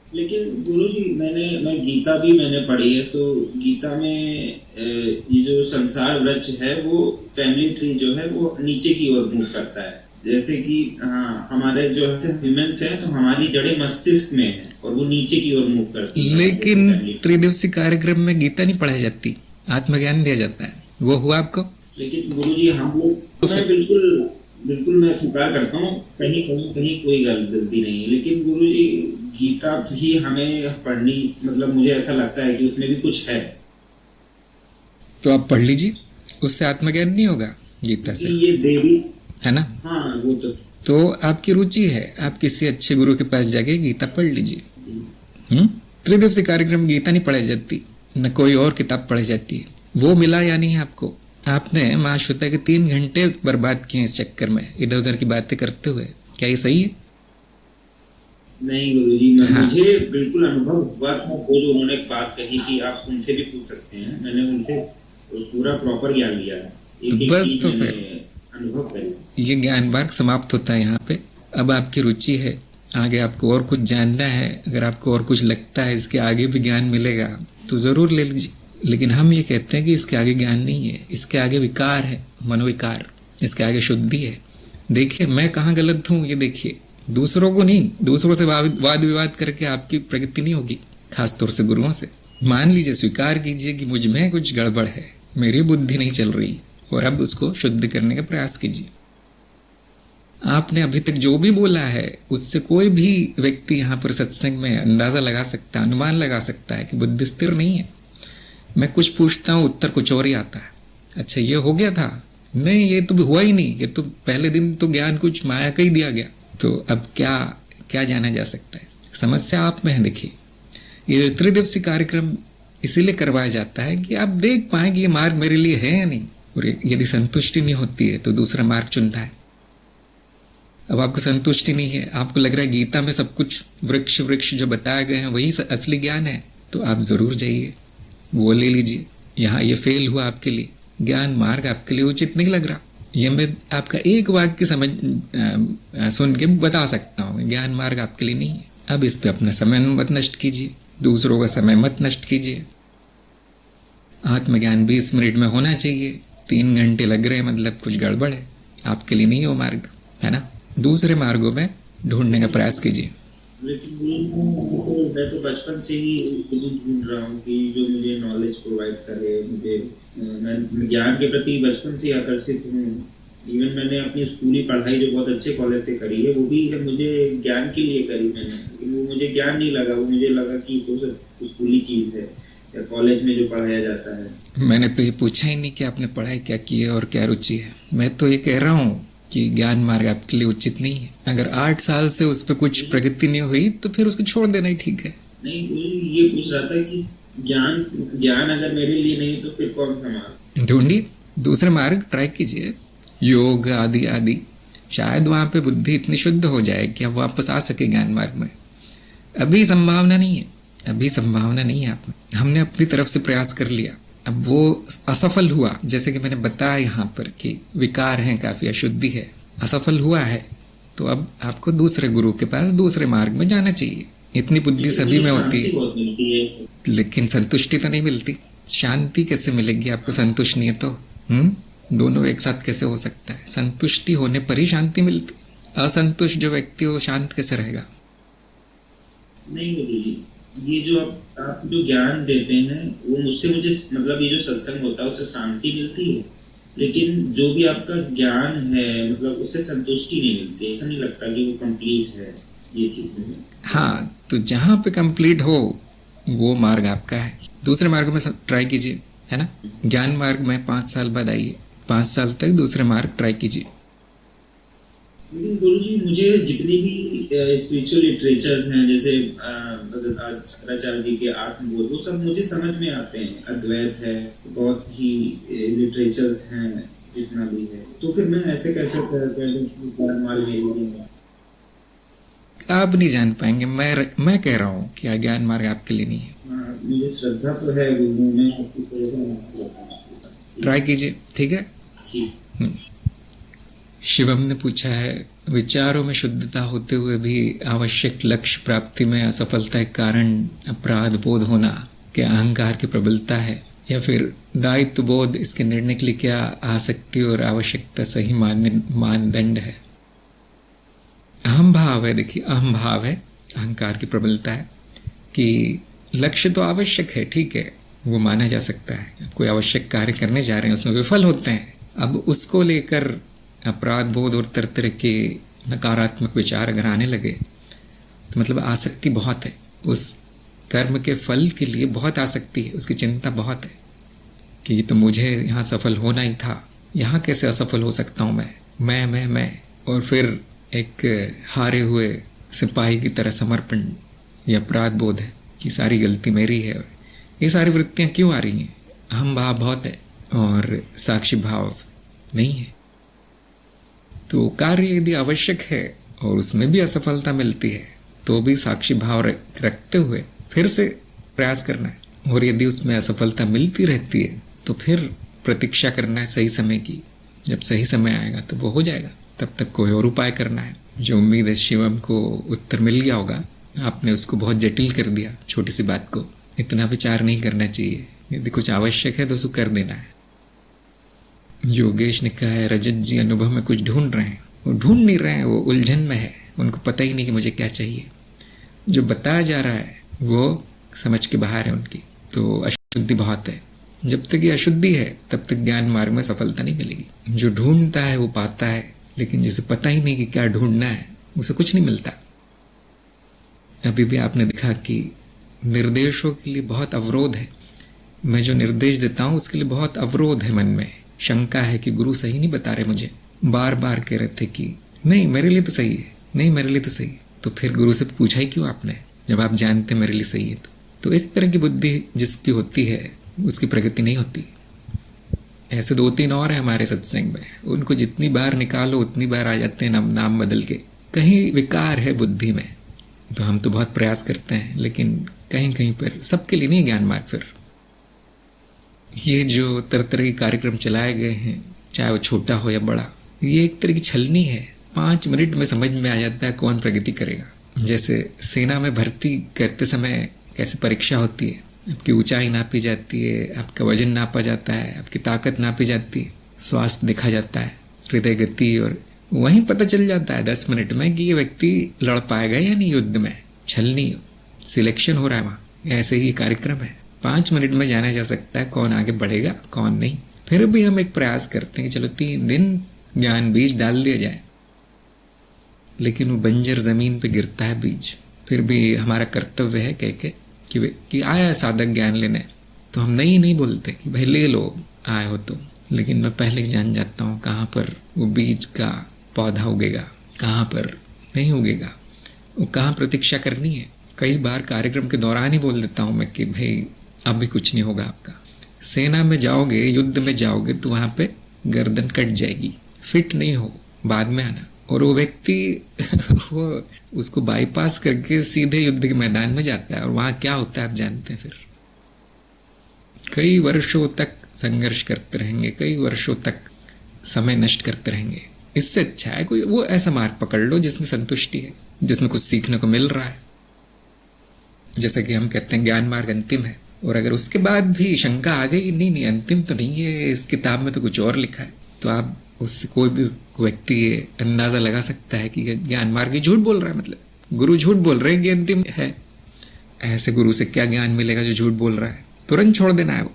लेकिन गुरुजी मैं गीता भी मैंने पढ़ी है, तो गीता में ये जो संसार वृक्ष है वो फैमिली ट्री जो है वो नीचे की ओर मूव करता है। जैसे कि हाँ, हमारे जो ह्यूमंस है तो हमारी जड़ें मस्तिष्क में है और वो नीचे की ओर मूव करती है। लेकिन त्रिदिवसीय कार्यक्रम में गीता नहीं पढ़ाई जाती, आत्मज्ञान दिया जाता है, वो हुआ आपको? लेकिन गुरुजी हम लोग, मैं बिल्कुल मैं स्वीकार करता हूँ, कहीं कोई गलती नहीं है, लेकिन गुरुजी गीता भी हमें पढ़नी, मतलब मुझे ऐसा लगता है कि उसमें भी कुछ है। तो आप पढ़ लीजिए, उससे आत्मज्ञान नहीं होगा गीता से, ये देवी है ना? हाँ, वो तो आपकी रुचि है, आप किसी अच्छे गुरु के पास जाके गीता पढ़ लीजिए। त्रिदिवसीय कार्यक्रम में गीता नहीं पढ़ाई जाती, न कोई और किताब पढ़ाई जाती है। वो मिला या नहीं आपको? आपने माँ श्वेता के 3 घंटे बर्बाद किए इस चक्कर में, इधर उधर की बातें करते हुए। क्या ये सही है? नहीं गुरुजी, मुझे बिल्कुल अनुभव हुआ था। वो जो उन्होंने बात कही थी, आप उनसे भी पूछ सकते हैं, मैंने उनसे पूरा प्रॉपर ज्ञान लिया है। बस तो फिर अनुभव करिए। ये ज्ञान मार्ग समाप्त होता है यहाँ पे। अब आपकी रुचि है, आगे आपको और कुछ जानना है, अगर आपको और कुछ लगता है इसके आगे भी ज्ञान मिलेगा तो जरूर ले लीजिए। लेकिन हम ये कहते हैं कि इसके आगे ज्ञान नहीं है, इसके आगे विकार है, मनोविकार, इसके आगे शुद्धि है। देखिए मैं कहाँ गलत हूँ, ये देखिए। दूसरों को नहीं, दूसरों से वाद विवाद करके आपकी प्रगति नहीं होगी, खासतौर से गुरुओं से। मान लीजिए, स्वीकार कीजिए कि मुझ में कुछ गड़बड़ है, मेरी बुद्धि नहीं चल रही, और अब उसको शुद्ध करने का प्रयास कीजिए। आपने अभी तक जो भी बोला है उससे कोई भी व्यक्ति यहाँ पर सत्संग में अंदाजा लगा सकता है, अनुमान लगा सकता है कि बुद्धि स्थिर नहीं है। मैं कुछ पूछता हूँ, उत्तर कुछ और ही आता है। अच्छा, ये हो गया था? नहीं, ये तो हुआ ही नहीं, ये तो पहले दिन तो ज्ञान कुछ माया का ही दिया गया। तो अब क्या जाना जा सकता है? समस्या आप में है। देखिए, ये त्रिदिवसीय कार्यक्रम इसीलिए करवाया जाता है कि आप देख पाए कि ये मार्ग मेरे लिए है या नहीं, और यदि संतुष्टि नहीं होती है तो दूसरा मार्ग चुनता है। अब आपको संतुष्टि नहीं है, आपको लग रहा है गीता में सब कुछ वृक्ष जो बताए गए हैं वही असली ज्ञान है, तो आप जरूर जाइए, वो ले लीजिए। यहाँ ये फेल हुआ आपके लिए, ज्ञान मार्ग आपके लिए उचित नहीं लग रहा, ये मैं आपका एक वाक्य सुन के बता सकता हूँ, ज्ञान मार्ग आपके लिए नहीं है। अब इस पे अपना समय मत नष्ट कीजिए, दूसरों का समय मत नष्ट कीजिए। आत्मज्ञान 20 मिनट में होना चाहिए, 3 घंटे लग रहे हैं, मतलब कुछ गड़बड़ है, आपके लिए नहीं है वो मार्ग, है ना? दूसरे मार्गों में ढूंढने का प्रयास कीजिए। लेकिन मैं तो बचपन से ही ढूंढ रहा हूँ कि जो मुझे नॉलेज प्रोवाइड करे, मैं ज्ञान के प्रति बचपन से आकर्षित हूँ। इवन मैंने अपनी स्कूली पढ़ाई जो बहुत अच्छे कॉलेज से करी है, वो भी मुझे ज्ञान के लिए करी मैंने, लेकिन वो मुझे ज्ञान नहीं लगा, वो मुझे लगा कि तो सब स्कूली चीज है या कॉलेज में जो पढ़ाया जाता है। मैंने तो ये पूछा ही नहीं कि आपने पढ़ाई क्या की है और क्या रुचि है। मैं तो ये कह रहा हूँ कि ज्ञान मार्ग आपके लिए उचित नहीं है। अगर 8 साल से उस पर कुछ प्रगति नहीं हुई तो फिर उसको छोड़ देना ही ठीक है। नहीं, ये पूछ रहा था कि ज्ञान अगर मेरे लिए नहीं तो फिर कौन सा मार्ग ढूंढिए, दूसरे मार्ग ट्राई कीजिए, योग आदि आदि। शायद वहां पे बुद्धि इतनी शुद्ध हो जाए कि आप वापस आ सके ज्ञान मार्ग में। अभी संभावना नहीं है, अभी संभावना नहीं है आप में। हमने अपनी तरफ से प्रयास कर लिया, अब वो असफल हुआ, जैसे कि मैंने बताया यहाँ पर कि विकार हैं, काफी अशुद्धि है, असफल हुआ है, तो अब आपको दूसरे गुरु के पास दूसरे मार्ग में जाना चाहिए। इतनी बुद्धि सभी में होती है, लेकिन संतुष्टि तो नहीं मिलती। शांति कैसे मिलेगी आपको? संतुष्ट नहीं है तो दोनों एक साथ कैसे हो सकता है? संतुष्टि होने पर ही शांति मिलती। असंतुष्ट जो व्यक्ति हो शांत कैसे रहेगा? नहीं गुरुजी, ये जो आप जो ज्ञान देते हैं वो मुझसे, मुझे मतलब ये जो सत्संग होता है उससे शांति मिलती है, लेकिन जो भी आपका ज्ञान है मतलब उससे संतुष्टि नहीं मिलती। ऐसा नहीं लगता कि वो कंप्लीट है ये चीज है। हाँ, तो जहाँ पे कंप्लीट हो वो मार्ग आपका है। दूसरे मार्ग में ट्राई कीजिए, है ना। ज्ञान मार्ग में 5 साल बाद आइए, 5 साल तक दूसरे मार्ग ट्राई कीजिए। लेकिन गुरुजी, मुझे जितनी भी स्पिरिचुअल लिटरेचर्स हैं, जैसे शंकराचार्य जी के आत्मबोध, वो सब मुझे समझ में आते हैं। अद्वैत है, बहुत ही लिटरेचर्स हैं, जितना भी है, तो फिर मैं ऐसे कैसे कह दूं कि ज्ञान मार्ग मेरे लिए नहीं? आप नहीं जान पाएंगे। मैं कह रहा हूँ कि ज्ञान मार्ग आपके लिए नहीं है। मुझे श्रद्धा तो है गुरु में, आपकी तरह ट्राई कीजिए, ठीक है। ठीक। शिवम ने पूछा है, विचारों में शुद्धता होते हुए भी आवश्यक लक्ष्य प्राप्ति में असफलता के कारण अपराध बोध होना क्या अहंकार की प्रबलता है, या फिर दायित्व बोध इसके निर्णय के लिए क्या आसक्ति और आवश्यकता सही मानदंड है? अहम भाव है। देखिए, अहम भाव है, अहंकार की प्रबलता है कि लक्ष्य तो आवश्यक है, ठीक है, वो माना जा सकता है। आप कोई आवश्यक कार्य करने जा रहे हैं, उसमें विफल होते हैं, अब उसको लेकर अपराध बोध और तरह तरह के नकारात्मक विचार अगर आने लगे तो मतलब आसक्ति बहुत है, उस कर्म के फल के लिए बहुत आसक्ति है, उसकी चिंता बहुत है कि ये तो मुझे यहाँ सफल होना ही था, यहाँ कैसे असफल हो सकता हूँ मैं। और फिर एक हारे हुए सिपाही की तरह समर्पण, ये अपराध बोध है कि सारी गलती मेरी है। और ये सारी वृत्तियाँ क्यों आ रही हैं? अहम भाव बहुत है और साक्षी भाव नहीं है। तो कार्य यदि आवश्यक है और उसमें भी असफलता मिलती है तो भी साक्षी भाव रखते हुए फिर से प्रयास करना है। और यदि उसमें असफलता मिलती रहती है तो फिर प्रतीक्षा करना है सही समय की। जब सही समय आएगा तो वो हो जाएगा, तब तक कोई और उपाय करना है। जो उम्मीद है शिवम को उत्तर मिल गया होगा, आपने उसको बहुत जटिल कर दिया छोटी सी बात को। इतना विचार नहीं करना चाहिए, यदि कुछ आवश्यक है तो उसको कर देना है। योगेश ने कहा है, रजत जी अनुभव में कुछ ढूंढ रहे हैं, वो ढूंढ नहीं रहे हैं, वो उलझन में है, उनको पता ही नहीं कि मुझे क्या चाहिए। जो बताया जा रहा है वो समझ के बाहर है उनकी, तो अशुद्धि बहुत है। जब तक ये अशुद्धि है तब तक ज्ञान मार्ग में सफलता नहीं मिलेगी। जो ढूंढता है वो पाता है, लेकिन जिसे पता ही नहीं कि क्या ढूंढना है उसे कुछ नहीं मिलता। अभी भी आपने देखा कि निर्देशों के लिए बहुत अवरोध है। मैं जो निर्देश देता हूँ उसके लिए बहुत अवरोध है, मन में शंका है कि गुरु सही नहीं बता रहे मुझे। बार बार कह रहे थे कि नहीं मेरे लिए तो सही है, नहीं मेरे लिए तो सही है। तो फिर गुरु से पूछा ही क्यों आपने, जब आप जानते मेरे लिए सही है? तो इस तरह की बुद्धि जिसकी होती है उसकी प्रगति नहीं होती। ऐसे 2-3 और है हमारे सत्संग में, उनको जितनी बार निकालो उतनी बार आ जाते हैं नाम बदल के। कहीं विकार है बुद्धि में, तो हम तो बहुत प्रयास करते हैं, लेकिन कहीं कहीं पर सबके लिए नहीं ज्ञान मार्ग। फिर ये जो तरह तरह के कार्यक्रम चलाए गए हैं, चाहे वो छोटा हो या बड़ा, ये एक तरह की छलनी है। 5 मिनट में समझ में आ जाता है कौन प्रगति करेगा। जैसे सेना में भर्ती करते समय कैसे परीक्षा होती है, आपकी ऊंचाई नापी जाती है, आपका वजन नापा जाता है, आपकी ताकत नापी जाती है, स्वास्थ्य देखा जाता है, हृदय गति, और वहीं पता चल जाता है 10 मिनट में कि ये व्यक्ति लड़ पाएगा या नहीं युद्ध में। छलनी, सिलेक्शन हो रहा है वहाँ। ऐसे ही कार्यक्रम है, 5 मिनट में जाना जा सकता है कौन आगे बढ़ेगा कौन नहीं। फिर भी हम एक प्रयास करते हैं कि चलो 3 दिन ज्ञान बीज डाल दिया जाए, लेकिन वो बंजर जमीन पे गिरता है बीज। फिर भी हमारा कर्तव्य है कह के कि आया साधक ज्ञान लेने, तो हम नहीं बोलते कि भाई ले लो आए हो तो। लेकिन मैं पहले जान जाता हूँ कहाँ पर वो बीज का पौधा उगेगा, कहाँ पर नहीं उगेगा, वो कहाँ प्रतीक्षा करनी है। कई बार कार्यक्रम के दौरान ही बोल देता हूँ मैं कि भाई अब भी कुछ नहीं होगा आपका। सेना में जाओगे, युद्ध में जाओगे तो वहाँ पे गर्दन कट जाएगी, फिट नहीं हो, बाद में आना। और वो व्यक्ति वो उसको बाईपास करके सीधे युद्ध के मैदान में जाता है, और वहाँ क्या होता है आप जानते हैं। फिर कई वर्षों तक संघर्ष करते रहेंगे, कई वर्षों तक समय नष्ट करते रहेंगे। इससे अच्छा है कोई वो ऐसा मार्ग पकड़ लो जिसमें संतुष्टि है, जिसमें कुछ सीखने को मिल रहा है। जैसे कि हम कहते हैं ज्ञान मार्ग अंतिम है, और अगर उसके बाद भी शंका आ गई नहीं अंतिम तो नहीं है, इस किताब में तो कुछ और लिखा है, तो आप उससे कोई भी व्यक्ति अंदाजा लगा सकता है कि ज्ञान मार्ग ही झूठ बोल रहा है। मतलब गुरु झूठ बोल रहे हैं कि अंतिम है। ऐसे गुरु से क्या ज्ञान मिलेगा जो झूठ बोल रहा है? तुरंत छोड़ देना है वो।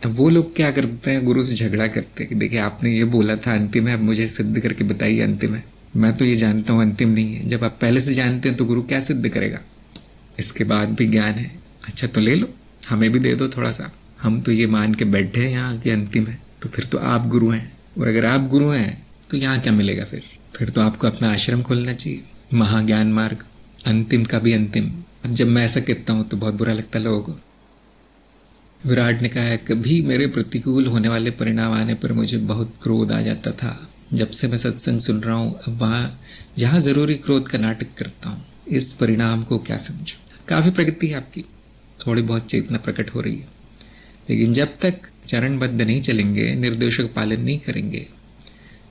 अब वो लोग क्या करते हैं, गुरु से झगड़ा करते हैं कि देखिए आपने ये बोला था अंतिम है, अब मुझे सिद्ध करके बताइए अंतिम है। मैं तो ये जानता हूँ अंतिम नहीं है। जब आप पहले से जानते हैं तो गुरु क्या सिद्ध करेगा? इसके बाद भी ज्ञान है, अच्छा तो ले लो, हमें भी दे दो थोड़ा सा। हम तो ये मान के बैठे हैं यहाँ कि अंतिम है, तो फिर तो आप गुरु हैं, और अगर आप गुरु हैं तो यहाँ क्या मिलेगा फिर तो आपको अपना आश्रम खोलना चाहिए। महाज्ञान मार्ग, अंतिम का भी अंतिम। अब जब मैं ऐसा कहता हूँ तो बहुत बुरा लगता है लोगों को। विराट ने कहा है, कभी मेरे प्रतिकूल होने वाले परिणाम आने पर मुझे बहुत क्रोध आ जाता था। जब से मैं सत्संग सुन रहा हूँ, अब वहाँ जहाँ ज़रूरी क्रोध का नाटक करता हूँ। इस परिणाम को क्या समझूं? काफ़ी प्रगति है आपकी, थोड़ी बहुत चेतना प्रकट हो रही है, लेकिन जब तक चरणबद्ध नहीं चलेंगे, निर्देशों का पालन नहीं करेंगे,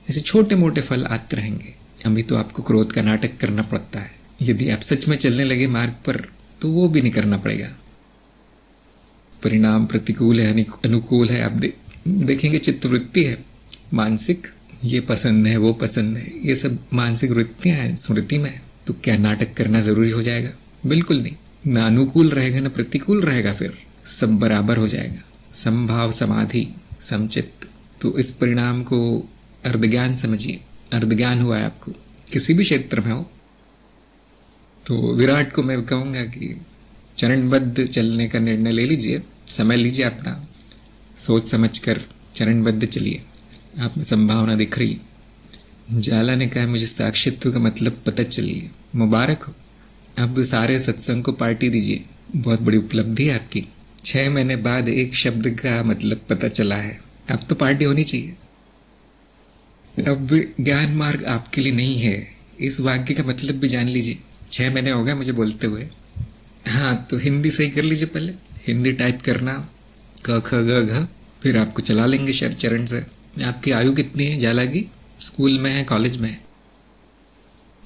ऐसे छोटे मोटे फल आते रहेंगे। अभी तो आपको क्रोध का नाटक करना पड़ता है। यदि आप सच में चलने लगे मार्ग पर तो वो भी नहीं करना पड़ेगा। परिणाम प्रतिकूल है, अनुकूल है, आप देखेंगे चित्तवृत्ति है, मानसिक, ये पसंद है, वो पसंद है, ये सब मानसिक वृत्तियां हैं स्मृति में। तो क्या नाटक करना जरूरी हो जाएगा? बिल्कुल नहीं। ना अनुकूल रहेगा ना प्रतिकूल रहेगा, फिर सब बराबर हो जाएगा। समभाव, समाधि, समचित्त। तो इस परिणाम को अर्धज्ञान समझिए। अर्धज्ञान हुआ है आपको, किसी भी क्षेत्र में हो। तो विराट को मैं कहूँगा कि चरणबद्ध चलने का निर्णय ले लीजिए, समय लीजिए अपना, सोच समझ कर चरणबद्ध चलिए। आप में संभावना दिख रही है। जाला ने कहा, मुझे साक्षित्व का मतलब पता चल गया। मुबारक हो, अब सारे सत्संग को पार्टी दीजिए। बहुत बड़ी उपलब्धि है आपकी। 6 महीने बाद एक शब्द का मतलब पता चला है, अब तो पार्टी होनी चाहिए। अब ज्ञान मार्ग आपके लिए नहीं है, इस वाक्य का मतलब भी जान लीजिए। 6 महीने हो गए मुझे बोलते हुए। हाँ, तो हिंदी सही कर लीजिए पहले, हिंदी टाइप करना, क ख ग घ, फिर आपको चला लेंगे चरण से। आपकी आयु कितनी है जाला की? स्कूल में है, कॉलेज में है?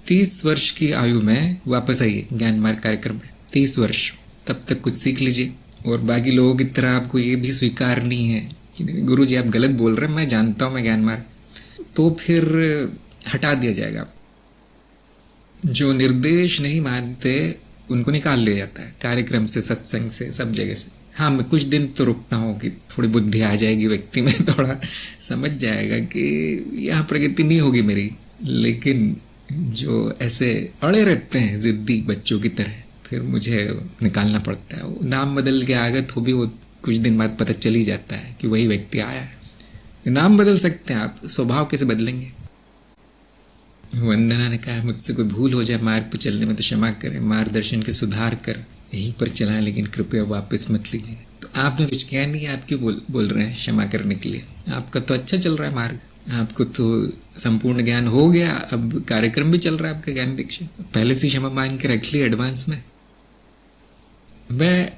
30 वर्ष की आयु में वापस आइए ज्ञान मार्ग कार्यक्रम में। 30 वर्ष, तब तक कुछ सीख लीजिए। और बाकी लोगों की तरह आपको ये भी स्वीकार नहीं है कि गुरु जी आप गलत बोल रहे हैं, मैं जानता हूँ मैं ज्ञान मार्ग, तो फिर हटा दिया जाएगा। जो निर्देश नहीं मानते उनको निकाल लिया जाता है कार्यक्रम से, सत्संग से, सब जगह से। हाँ, मैं कुछ दिन तो रुकता हूँ कि थोड़ी बुद्धि आ जाएगी व्यक्ति में, थोड़ा समझ जाएगा कि यहाँ प्रगति नहीं होगी मेरी। लेकिन जो ऐसे अड़े रहते हैं जिद्दी बच्चों की तरह, फिर मुझे निकालना पड़ता है। वो नाम बदल के आगे तो भी वो कुछ दिन बाद पता चल ही जाता है कि वही व्यक्ति आया है। नाम बदल सकते हैं आप, स्वभाव कैसे बदलेंगे? वंदना ने कहा, मुझसे कोई भूल हो जाए मार्ग पर चलने में तो क्षमा करें, मार्गदर्शन के सुधार कर यहीं पर चलाएं, लेकिन कृपया वापस मत लीजिए। तो आपने कुछ किया नहीं, आप क्यों बोल रहे हैं क्षमा करने के लिए? आपका तो अच्छा चल रहा है मार्ग, आपको तो संपूर्ण ज्ञान हो गया, अब कार्यक्रम भी चल रहा है आपका ज्ञान दीक्षा। पहले से क्षमा मांग के रख लिया एडवांस में। मैं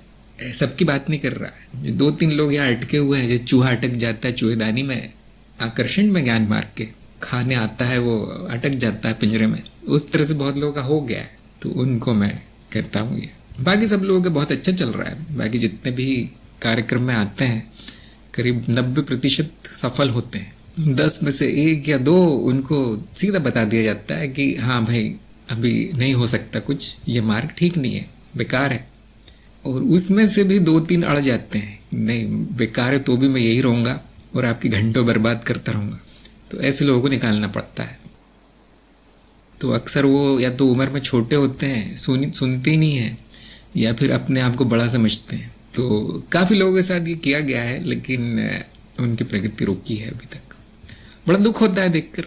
सबकी बात नहीं कर रहा। 2-3 लोग यहाँ अटके हुए हैं, जैसे चूहा अटक जाता है चूहेदानी में, आकर्षण में ज्ञान मार्ग के, खाने आता है वो अटक जाता है पिंजरे में, उस तरह से बहुत लोगों का हो गया है। तो उनको मैं कहता हूँ ये, बाकी सब लोगों का बहुत अच्छा चल रहा है। बाकी जितने भी कार्यक्रम में आते हैं करीब 90% सफल होते हैं। 10 में से 1 या 2 उनको सीधा बता दिया जाता है कि हाँ भाई अभी नहीं हो सकता कुछ, ये मार्ग ठीक नहीं है, बेकार है। और उसमें से भी 2-3 अड़ जाते हैं, नहीं बेकार है तो भी मैं यही रहूँगा और आपकी घंटों बर्बाद करता रहूँगा। तो ऐसे लोगों को निकालना पड़ता है। तो अक्सर वो या तो उम्र में छोटे होते हैं, सुनते ही नहीं हैं, या फिर अपने आप को बड़ा समझते हैं। तो काफ़ी लोगों के साथ ये किया गया है, लेकिन उनकी प्रगति रुकी है अभी तक। बड़ा दुख होता है देखकर।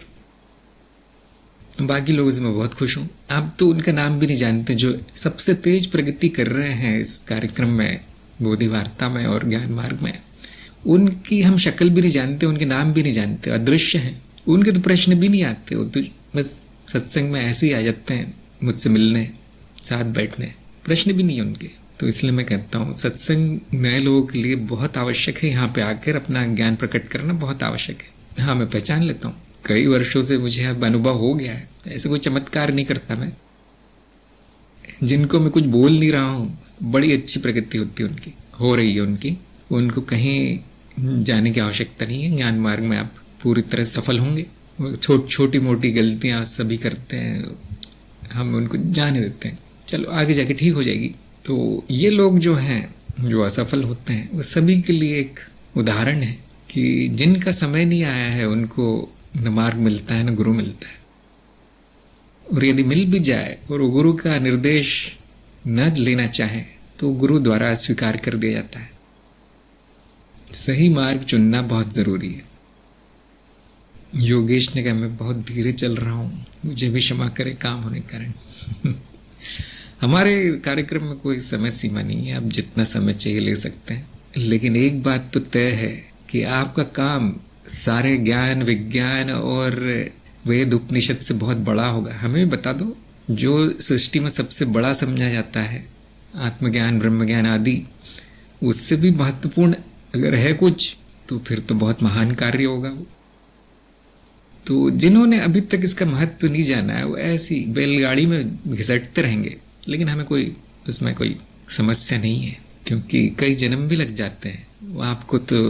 बाकी लोगों से मैं बहुत खुश हूँ। आप तो उनका नाम भी नहीं जानते जो सबसे तेज प्रगति कर रहे हैं इस कार्यक्रम में, बोधि वार्ता में और ज्ञान मार्ग में। उनकी हम शक्ल भी नहीं जानते, उनके नाम भी नहीं जानते, अदृश्य हैं। उनके तो प्रश्न भी नहीं आते, वो तो बस सत्संग में ऐसे ही आ जाते हैं मुझसे मिलने, साथ बैठने, प्रश्न भी नहीं है उनके। तो इसलिए मैं कहता हूँ सत्संग नए लोगों के लिए बहुत आवश्यक है। यहाँ पे आकर अपना ज्ञान प्रकट करना बहुत आवश्यक है। हाँ, मैं पहचान लेता हूँ, कई वर्षों से मुझे अब अनुभव हो गया है। ऐसे कोई चमत्कार नहीं करता मैं। जिनको मैं कुछ बोल नहीं रहा हूँ, बड़ी अच्छी प्रगति होती है उनकी, हो रही है उनकी। उनको कहीं जाने की आवश्यकता नहीं है। ज्ञान मार्ग में आप पूरी तरह सफल होंगे। छोटी मोटी गलतियाँ सभी करते हैं, हम उनको जाने देते हैं, चलो आगे जाके ठीक हो जाएगी। तो ये लोग जो हैं, जो असफल होते हैं, वो सभी के लिए एक उदाहरण है कि जिनका समय नहीं आया है उनको न मार्ग मिलता है न गुरु मिलता है। और यदि मिल भी जाए और वो गुरु का निर्देश न लेना चाहे तो गुरु द्वारा स्वीकार कर दिया जाता है। सही मार्ग चुनना बहुत ज़रूरी है। योगेश ने कहा मैं बहुत धीरे चल रहा हूँ, मुझे भी क्षमा करे काम होने के कारण। हमारे कार्यक्रम में कोई समय सीमा नहीं है, आप जितना समय चाहिए ले सकते हैं, लेकिन एक बात तो तय है कि आपका काम सारे ज्ञान विज्ञान और वेद उपनिषद से बहुत बड़ा होगा। हमें बता दो, जो सृष्टि में सबसे बड़ा समझा जाता है, आत्मज्ञान ब्रह्म ज्ञान आदि, उससे भी महत्वपूर्ण अगर है कुछ तो फिर तो बहुत महान कार्य होगा वो। तो जिन्होंने अभी तक इसका महत्व नहीं जाना है वो ऐसी बैलगाड़ी में घिसटते रहेंगे, लेकिन हमें कोई उसमें कोई समस्या नहीं है, क्योंकि कई जन्म भी लग जाते हैं। वो आपको तो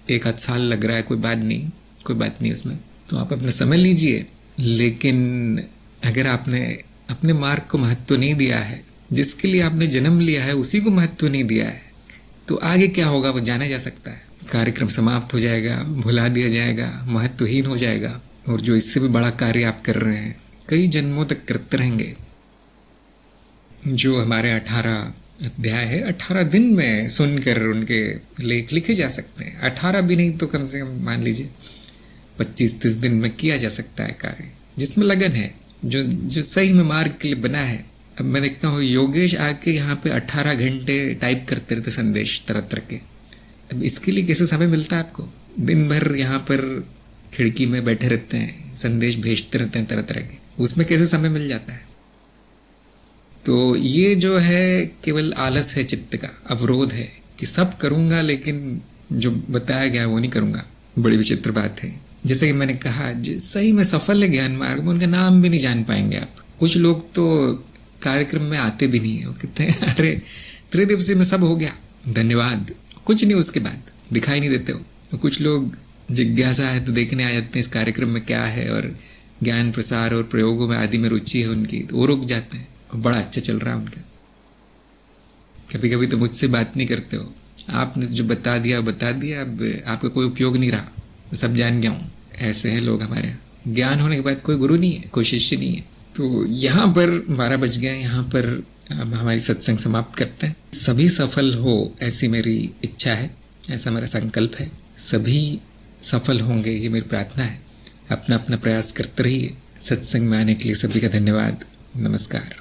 1 आध साल लग रहा है, कोई बात नहीं उसमें, तो आप अपना समय लीजिए। लेकिन अगर आपने अपने मार्ग को महत्व नहीं दिया है, जिसके लिए आपने जन्म लिया है उसी को महत्व नहीं दिया है, तो आगे क्या होगा वो जाना जा सकता है। कार्यक्रम समाप्त हो जाएगा, भुला दिया जाएगा, महत्वहीन हो जाएगा, और जो इससे भी बड़ा कार्य आप कर रहे हैं कई जन्मों तक करते रहेंगे। जो हमारे 18 अध्याय है, 18 दिन में सुनकर उनके लेख लिखे जा सकते हैं। 18 भी नहीं तो कम से कम मान लीजिए 25-30 दिन में किया जा सकता है कार्य, जिसमें लगन है, जो सही में मार्ग के लिए बना है। अब मैं देखता हूँ योगेश आके यहाँ पे 18 घंटे टाइप करते रहते संदेश तरह तरह के। अब इसके लिए कैसे समय मिलता है आपको? दिन भर यहाँ पर खिड़की में बैठे रहते हैं, संदेश भेजते रहते हैं तरह तरह के, उसमें कैसे समय मिल जाता है? तो ये जो है केवल आलस है, चित्त का अवरोध है कि सब करूँगा लेकिन जो बताया गया वो नहीं करूँगा। बड़ी विचित्र बात है। जैसे कि मैंने कहा, जो सही में सफल है ज्ञान मार्ग में, उनका नाम भी नहीं जान पाएंगे आप। कुछ लोग तो कार्यक्रम में आते भी नहीं है, वो कहते हैं अरे त्रिदिवसीय में सब हो गया, धन्यवाद, कुछ नहीं उसके बाद दिखाई नहीं देते हो। तो कुछ लोग जिज्ञासा है तो देखने आ जाते हैं इस कार्यक्रम में क्या है, और ज्ञान प्रसार और प्रयोगों में आदि में रुचि है उनकी, तो वो रुक जाते हैं और बड़ा अच्छा चल रहा है उनका। कभी कभी तो मुझसे बात नहीं करते हो, आपने जो बता दिया, अब आपका कोई उपयोग नहीं रहा, सब जान गया हूँ। ऐसे हैं लोग हमारे यहाँ। ज्ञान होने के बाद कोई गुरु नहीं है, कोई शिष्य नहीं है। तो यहाँ पर 12 बज गए, यहाँ पर हम हमारी सत्संग समाप्त करते हैं। सभी सफल हो ऐसी मेरी इच्छा है, ऐसा मेरा संकल्प है। सभी सफल होंगे ये मेरी प्रार्थना है। अपना अपना प्रयास करते रहिए। सत्संग में आने के लिए सभी का धन्यवाद। नमस्कार।